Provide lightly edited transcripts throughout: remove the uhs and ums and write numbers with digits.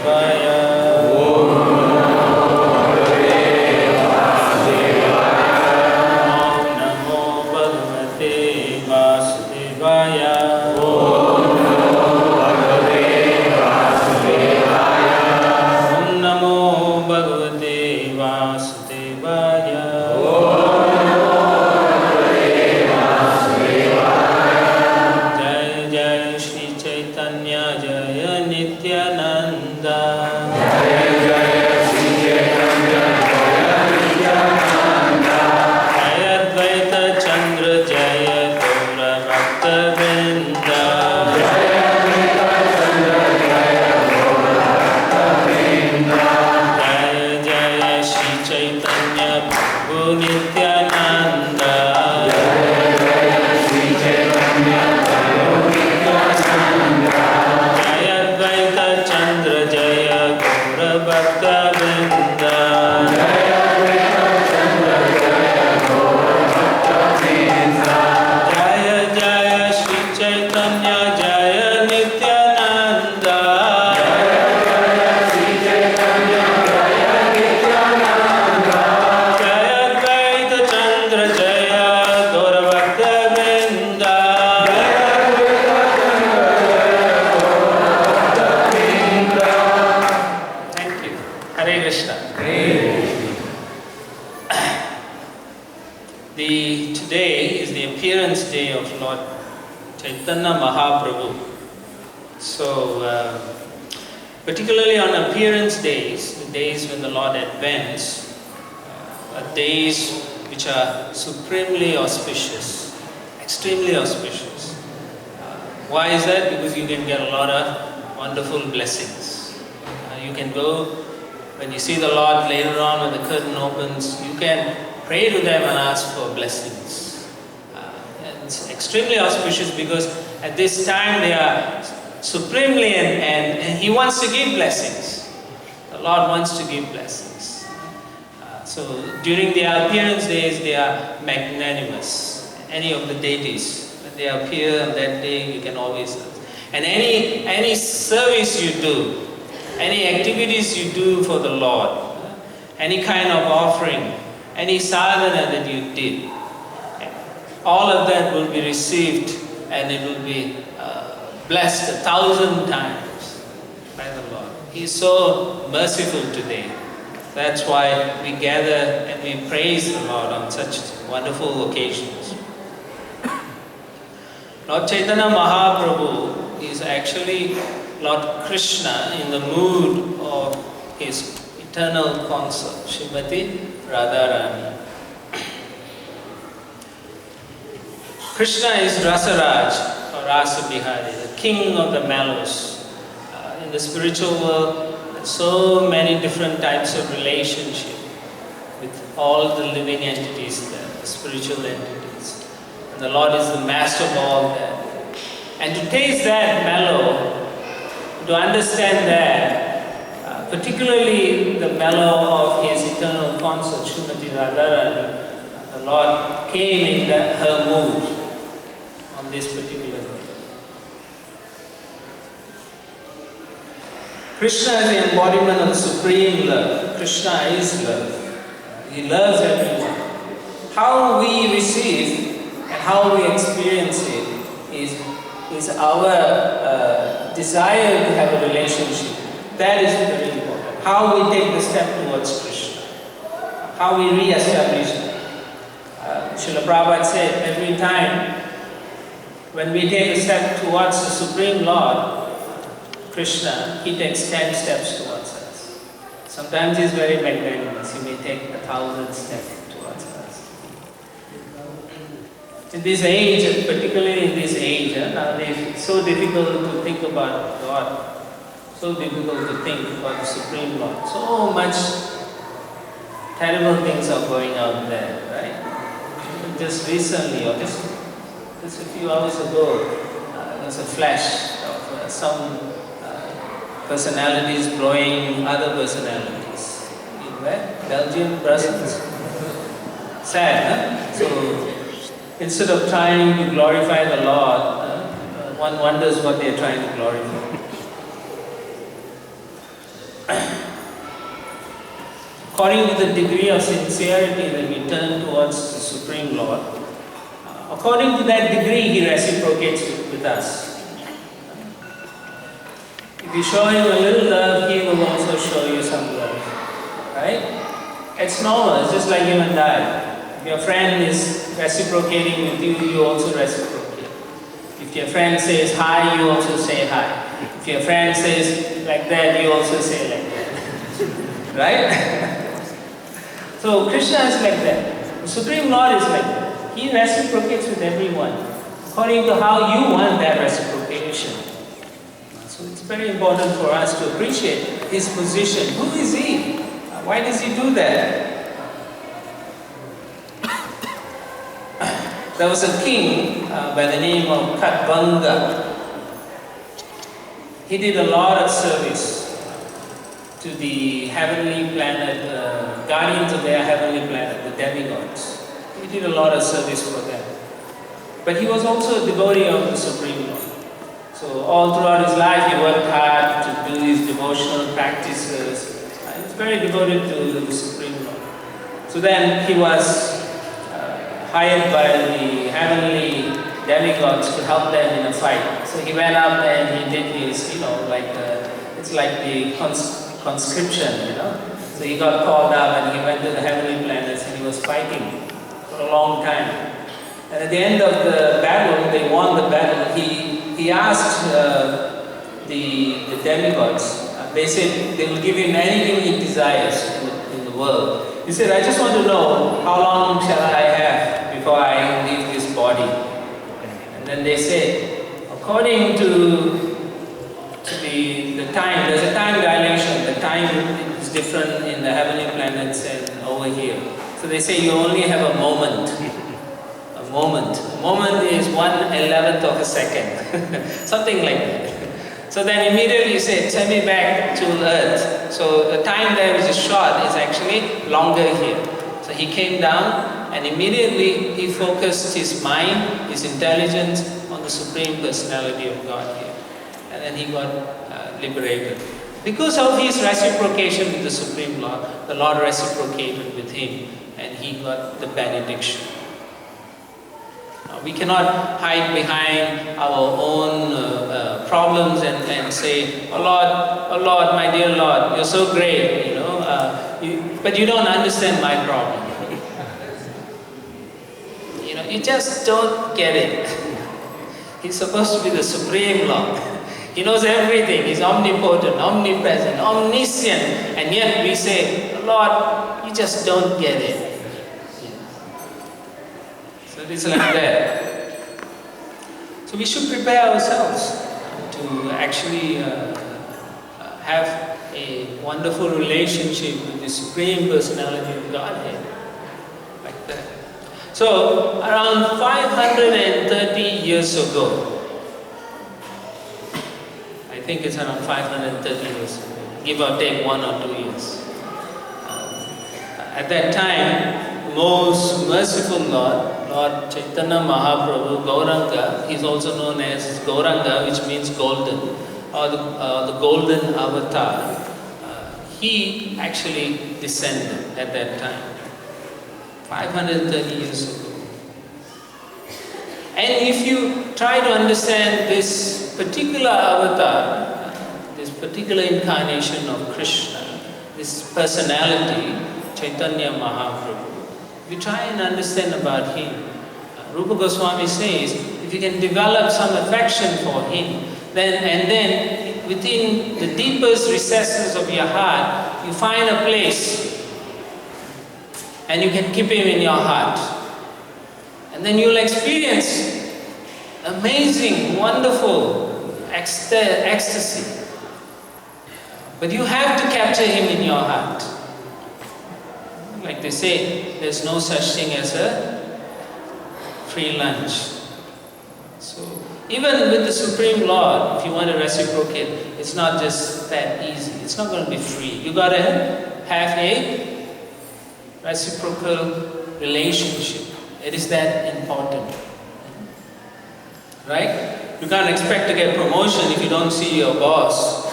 Vasudevaya. Om Namo Bhagavate Vasudevaya. Om Namo Bhagavate Vasudevaya. Jai Jai Shri Chaitanya Jaya Nityananda. Jaya Advaita Chandra Jaya Gaura Bhakta Vrinda. Jaya Jaya Shri Chaitanya Prabhu Nityananda. Jaya Advaita Chandra Jaya Gaura Bhakta Vrinda. Jaya Jaya Shri Chaitanya Jaya Nityananda. Jaya Advaita Chandra Jaya Gaura Bhakta Vrinda. Thank you. Hare Krishna. Today is the appearance day of Lord Chaitanya Mahaprabhu. So, particularly on appearance days, the days when the Lord advents, are days which are supremely auspicious, extremely auspicious. Why is that? Because you can get a lot of wonderful blessings. You can go, when you see the Lord later on when the curtain opens, you can pray to them and ask for blessings. And it's extremely auspicious because at this time they are supremely and He wants to give blessings. The Lord wants to give blessings. So during their appearance days they are magnanimous. Any of the deities, when they appear on that day, you can always ask. And any service you do, any activities you do for the Lord, any kind of offering, any sadhana that you did, all of that will be received and it will be blessed 1,000 times by the Lord. He is so merciful today. That's why we gather and we praise the Lord on such wonderful occasions. Lord Chaitanya Mahaprabhu is actually Lord Krishna in the mood of his eternal consort, Srimati Radharani. Krishna is Rasaraj or Rasa Bihari, the king of the mellows. In the spiritual world, there's so many different types of relationship with all the living entities there, the spiritual entities. And the Lord is the master of all that. And to taste that mellow, to understand that, particularly the mellow of his eternal consort, Srimati Radharani, the Lord came in her mood on this particular day. Krishna is the embodiment of the supreme love. Krishna is love. He loves everyone. How we receive and how we experience it is our desire to have a relationship. That is very important. How we take the step towards Krishna. How we re-establish it. Srila Prabhupada said, every time when we take a step towards the Supreme Lord, Krishna, He takes 10 steps towards us. Sometimes He's very magnanimous. He may take 1,000 steps towards us. In this age, particularly in this age, nowadays it's so difficult to think about God, so difficult to think about the Supreme Lord. So much terrible things are going out there, right? Just recently, or just a few hours ago, there was a flash of some personalities blowing other personalities. In where? Belgium, Brussels. Sad, huh? So, instead of trying to glorify the Lord, one wonders what they are trying to glorify. according to the degree of sincerity that we turn towards the Supreme Lord, according to that degree He reciprocates with us. If you show Him a little love, He will also show you some love. Right? It's normal, it's just like you and I. If your friend is reciprocating with you, you also reciprocate. If your friend says hi, you also say hi. If your friend says like that, you also say like that. Right? So Krishna is like that. The Supreme Lord is like that. He reciprocates with everyone according to how you want that reciprocation. So it's very important for us to appreciate His position. Who is He? Why does He do that? There was a king by the name of Katbanga. He did a lot of service to the heavenly planet, guardians of their heavenly planet, the demigods. He did a lot of service for them. But he was also a devotee of the Supreme Lord. So all throughout his life he worked hard to do his devotional practices. He was very devoted to the Supreme Lord. So then he was hired by the heavenly demigods to help them in a fight. So he went up and he did his, it's like the conscription, So he got called up and he went to the heavenly planets and he was fighting for a long time. And at the end of the battle, they won the battle. He asked the demigods. They said they will give him anything he desires in the world. He said, I just want to know how long shall I have before I leave this body. And then they said, according to the time, there's a time dilation. The time is different in the heavenly planets and over here. So they say you only have a moment. A moment. A moment is 1/11 of a second. Something like that. So then immediately he said, send me back to Earth. So the time there which is short is actually longer here. So he came down and immediately he focused his mind, his intelligence on the Supreme Personality of God here. And then he got liberated. Because of his reciprocation with the Supreme Lord, the Lord reciprocated with him and he got the benediction. We cannot hide behind our own problems and say, oh Lord, my dear Lord, you're so great, but you don't understand my problem. You just don't get it. He's supposed to be the Supreme Lord. He knows everything. He's omnipotent, omnipresent, omniscient, and yet we say, Lord, you just don't get it. So it's like that. So we should prepare ourselves to actually have a wonderful relationship with the Supreme Personality of Godhead. Like that. So around 530 years ago, I think it's around 530 years ago, give or take 1 or 2 years. At that time, most merciful Lord Chaitanya Mahaprabhu, Gauranga, is also known as Gauranga, which means golden, or the golden avatar. He actually descended at that time, 530 years ago. And if you try to understand this particular avatar, this particular incarnation of Krishna, this personality, Chaitanya Mahaprabhu, if you try and understand about him, Rupa Goswami says, if you can develop some affection for him, then within the deepest recesses of your heart, you find a place and you can keep him in your heart. And then you'll experience amazing, wonderful ecstasy. But you have to capture him in your heart. Like they say, there's no such thing as a free lunch. So even with the Supreme Lord, if you want to reciprocate, it's not just that easy. It's not going to be free. You got to have a reciprocal relationship. It is that important. Right? You can't expect to get promotion if you don't see your boss.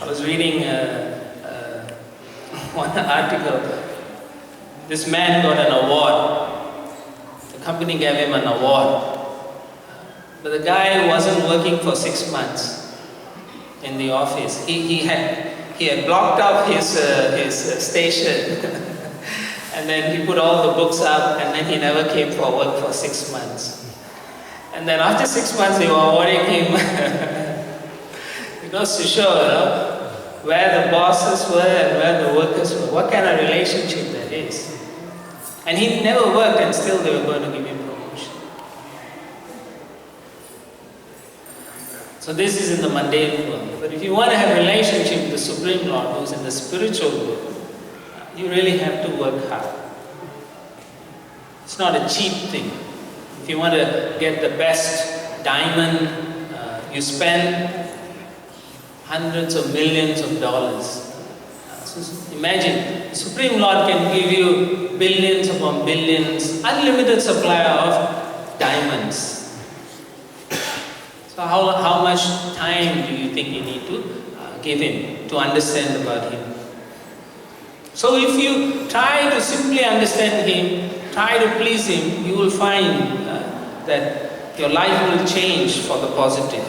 I was reading one article, this man got an award. The company gave him an award. But the guy wasn't working for 6 months in the office. He had blocked up his station and then he put all the books up, and then he never came for work for 6 months. And then after 6 months they were awarding him. It goes to show, where the bosses were and where the workers were, what kind of relationship that is. And he never worked and still they were going to give him promotion. So this is in the mundane world. But if you want to have a relationship with the Supreme Lord who is in the spiritual world, you really have to work hard. It's not a cheap thing. If you want to get the best diamond, you spend hundreds of millions of dollars. So imagine, the Supreme Lord can give you billions upon billions, unlimited supply of diamonds. So how much time do you think you need to give him to understand about him? So if you try to simply understand him, try to please him, you will find that your life will change for the positive.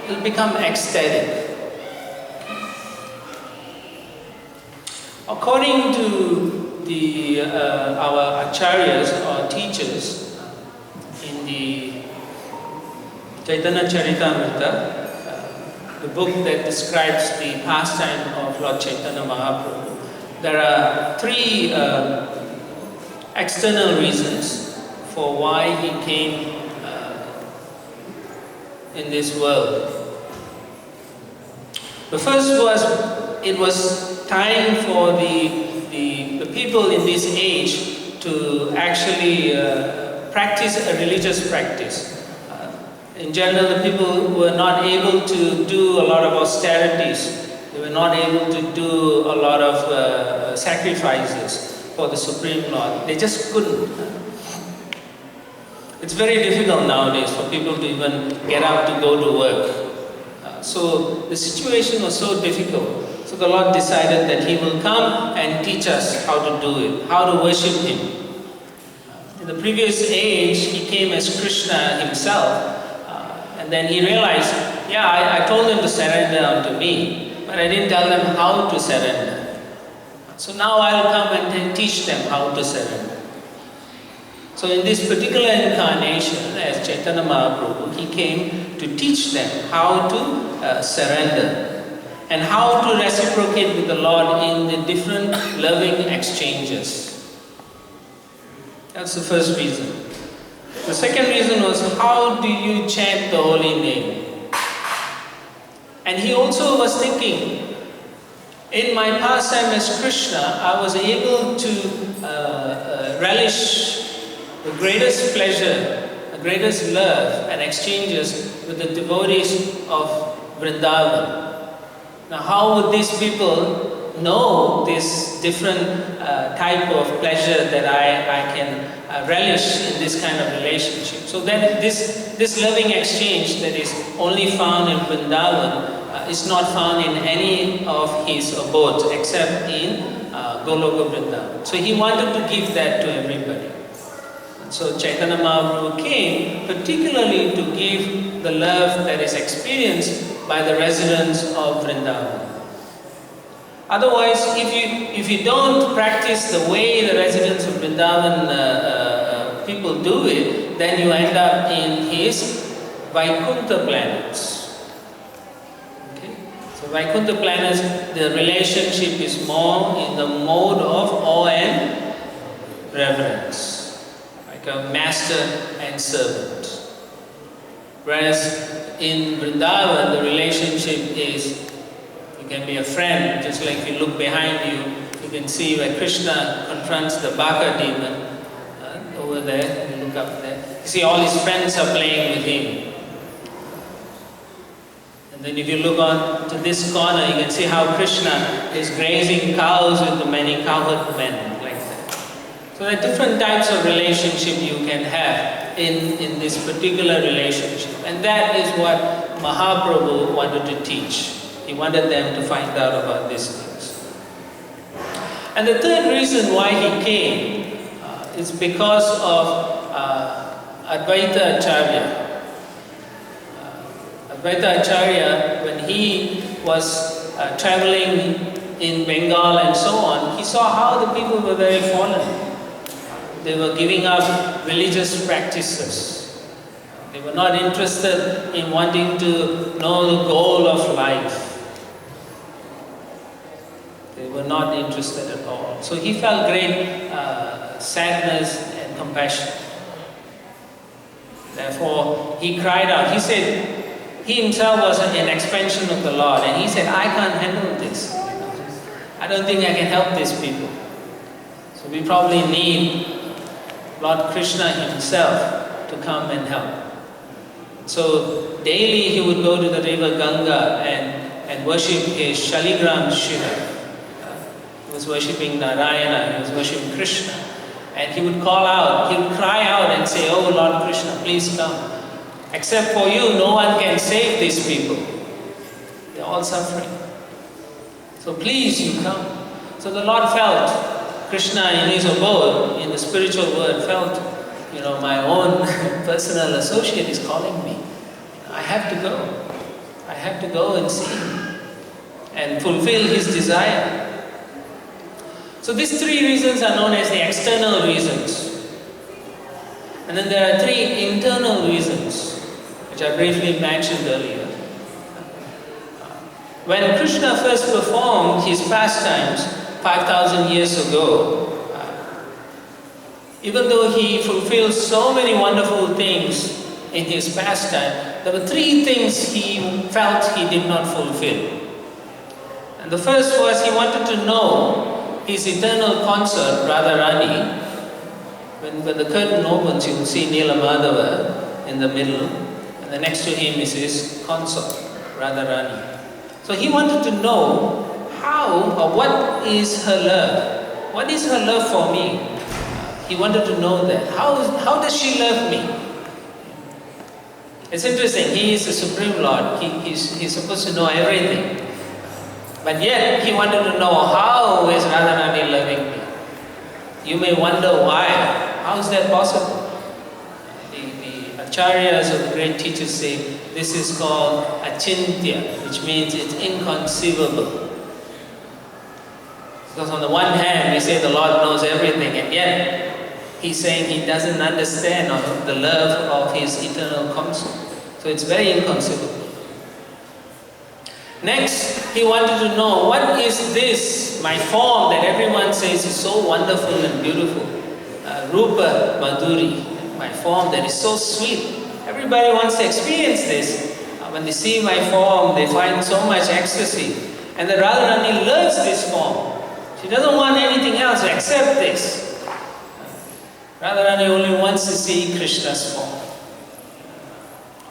It will become ecstatic. According to our acharyas or teachers in the Chaitanya Charitamrita, the book that describes the pastime of Lord Chaitanya Mahaprabhu, there are 3 external reasons for why he came in this world. The first was, it was time for the people in this age to actually practice a religious practice. In general, the people were not able to do a lot of austerities. They were not able to do a lot of sacrifices for the Supreme Lord. They just couldn't. It's very difficult nowadays for people to even get up to go to work. So the situation was so difficult. So the Lord decided that He will come and teach us how to do it, how to worship Him. In the previous age, He came as Krishna Himself, and then He realized, I told them to surrender unto me, but I didn't tell them how to surrender. So now I'll come and teach them how to surrender. So in this particular incarnation, as Chaitanya Mahaprabhu, He came to teach them how to surrender and how to reciprocate with the Lord in the different loving exchanges. That's the first reason. The second reason was, how do you chant the holy name? And he also was thinking, in my pastime as Krishna, I was able to relish the greatest pleasure, the greatest love and exchanges with the devotees of Vrindavan. Now, how would these people know this different type of pleasure that I can relish in this kind of relationship? So then this loving exchange that is only found in Vrindavan is not found in any of his abodes except in Goloka Vrindavan. So he wanted to give that to everybody. So Chaitanya Mahaprabhu came particularly to give the love that is experienced by the residents of Vrindavan. Otherwise, if you don't practice the way the residents of Vrindavan people do it, then you end up in his Vaikuntha planets. Okay? So Vaikuntha planets, the relationship is more in the mode of awe and reverence. A master and servant. Whereas in Vrindavan, the relationship is, you can be a friend, just like if you look behind you, you can see where Krishna confronts the Baka demon over there, you look up there. You see all his friends are playing with him. And then if you look on to this corner, you can see how Krishna is grazing cows with the many cowherd men. So there are different types of relationship you can have in this particular relationship. And that is what Mahaprabhu wanted to teach. He wanted them to find out about these things. And the third reason why he came is because of Advaita Acharya. Advaita Acharya, when he was traveling in Bengal and so on, he saw how the people were very fallen. They were giving up religious practices. They were not interested in wanting to know the goal of life. They were not interested at all. So he felt great sadness and compassion. Therefore, he cried out. He said, he himself was an expansion of the Lord, and he said, I can't handle this. I don't think I can help these people. So we probably need Lord Krishna himself to come and help. So daily he would go to the river Ganga and worship his Shaligram Shiva. He was worshipping Narayana, he was worshipping Krishna. And he would call out, he would cry out and say, oh Lord Krishna, please come. Except for you, no one can save these people. They're all suffering. So please, you come. So the Lord felt, Krishna in his abode, in the spiritual world, felt, my own personal associate is calling me. I have to go. I have to go and see him and fulfill his desire. So these three reasons are known as the external reasons. And then there are three internal reasons, which I briefly mentioned earlier. When Krishna first performed his pastimes 5,000 years ago, even though he fulfilled so many wonderful things in his pastime, there were three things he felt he did not fulfill. And the first was he wanted to know his eternal consort, Radharani. When the curtain opens, you will see Nila Madhava in the middle, and the next to him is his consort, Radharani. So he wanted to know how or what is her love. What is her love for me? He wanted to know that. How does she love me? It's interesting, he is the Supreme Lord. He's supposed to know everything. But yet, he wanted to know, how is Radharani loving me? You may wonder why. How is that possible? The acharyas or the great teachers say, this is called achintya, which means it's inconceivable. Because on the one hand, we say the Lord knows everything, and yet, he's saying he doesn't understand the love of his eternal consort. So it's very inconceivable. Next, he wanted to know, what is this, my form that everyone says is so wonderful and beautiful? Rupa Madhuri, my form that is so sweet. Everybody wants to experience this. When they see my form, they find so much ecstasy. And the Radharani loves this form. She doesn't want anything else except this. Radharani only wants to see Krishna's form.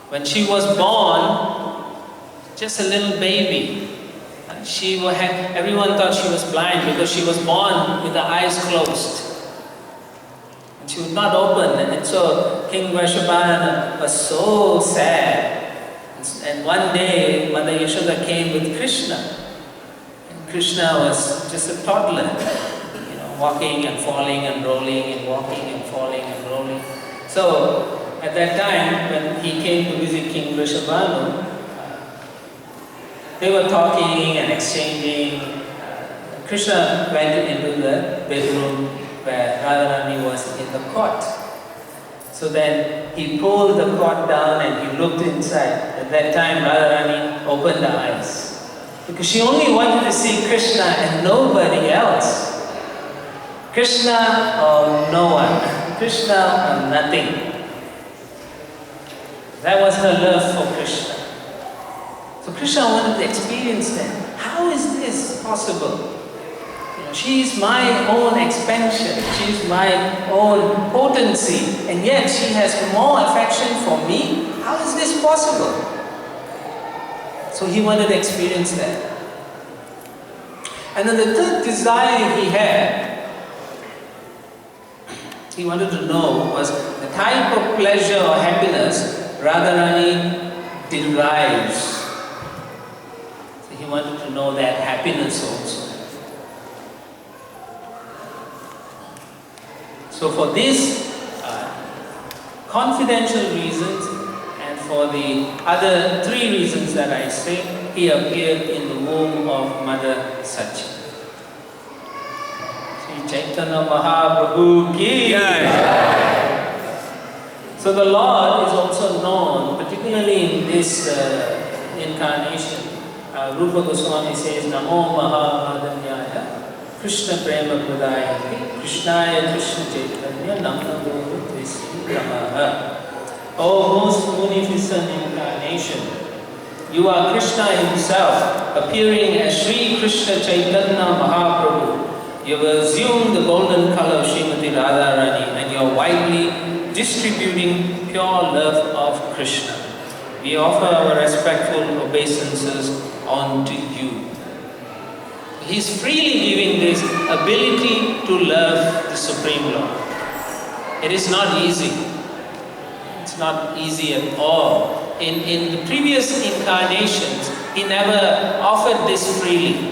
When she was born, just a little baby, everyone thought she was blind because she was born with the eyes closed. And she would not open. And so King Vrishabhana was so sad. And one day, Mother Yashoda came with Krishna. And Krishna was just a toddler, walking and falling and rolling and walking and falling and rolling. So, at that time, when he came to visit King Vrishabhanu, they were talking and exchanging. Krishna went into the bedroom where Radharani was in the cot. So then he pulled the cot down and he looked inside. At that time, Radharani opened her eyes. Because she only wanted to see Krishna and nobody else. Krishna or no one. Krishna or nothing. That was her love for Krishna. So Krishna wanted to experience that. How is this possible? She is my own expansion. She is my own potency. And yet she has more affection for me? How is this possible? So he wanted to experience that. And then the third desire he had, he wanted to know, was the type of pleasure or happiness Radharani derives. He wanted to know that happiness also. So for these confidential reasons and for the other 3 reasons that I say, he appeared in the womb of Mother Sachi. Sri Chaitanya Mahaprabhu ki Jai. So the Lord is also known, particularly in this incarnation. Rupa Goswami says, Namo Mahavadanyaya Krishna Prema Pradayati Krishnaya Krishna Chaitanya Namnamo Tvisi Ramaha. O most munificent incarnation, you are Krishna himself, appearing as Sri Krishna Chaitanya Mahaprabhu. You have assumed the golden color of Srimati Radharani and you are widely distributing pure love of Krishna. We offer our respectful obeisances unto you. He's freely giving this ability to love the Supreme Lord. It is not easy. It's not easy at all. In the previous incarnations, he never offered this freely.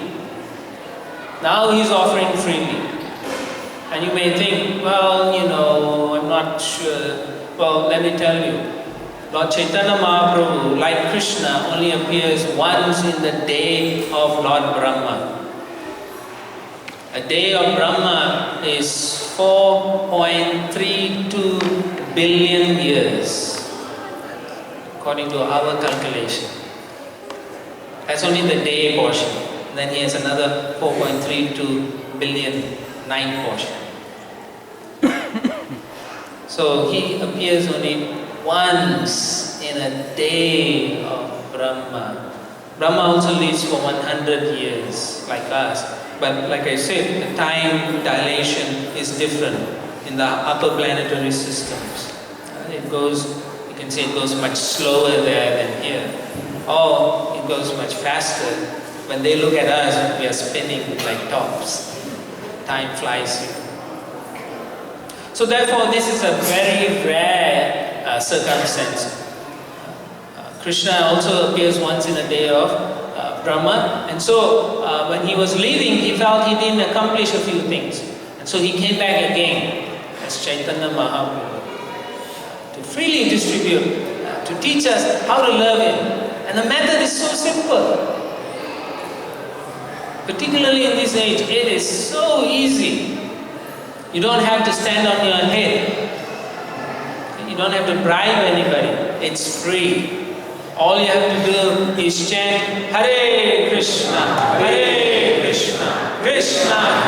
Now he's offering freely. And you may think, well, I'm not sure. Well, let me tell you. Lord Chaitanya Mahaprabhu, like Krishna, only appears once in the day of Lord Brahma. A day of Brahma is 4.32 billion years, according to our calculation. That's only the day portion. Then he has another 4.32 billion night portion. So he appears only once in a day of Brahma. Brahma also lives for 100 years, like us. But like I said, the time dilation is different in the upper planetary systems. It goes, you can say it goes much slower there than here. Or it goes much faster. When they look at us, we are spinning like tops. Time flies here. So therefore, this is a very rare circumstance. Krishna also appears once in a day of Brahma, and so when he was leaving, he felt he didn't accomplish a few things. And so he came back again as Chaitanya Mahaprabhu to freely distribute, to teach us how to love him. And the method is so simple. Particularly in this age, it is so easy. You don't have to stand on your head. You don't have to bribe anybody. It's free. All you have to do is chant Hare Krishna, Krishna Krishna,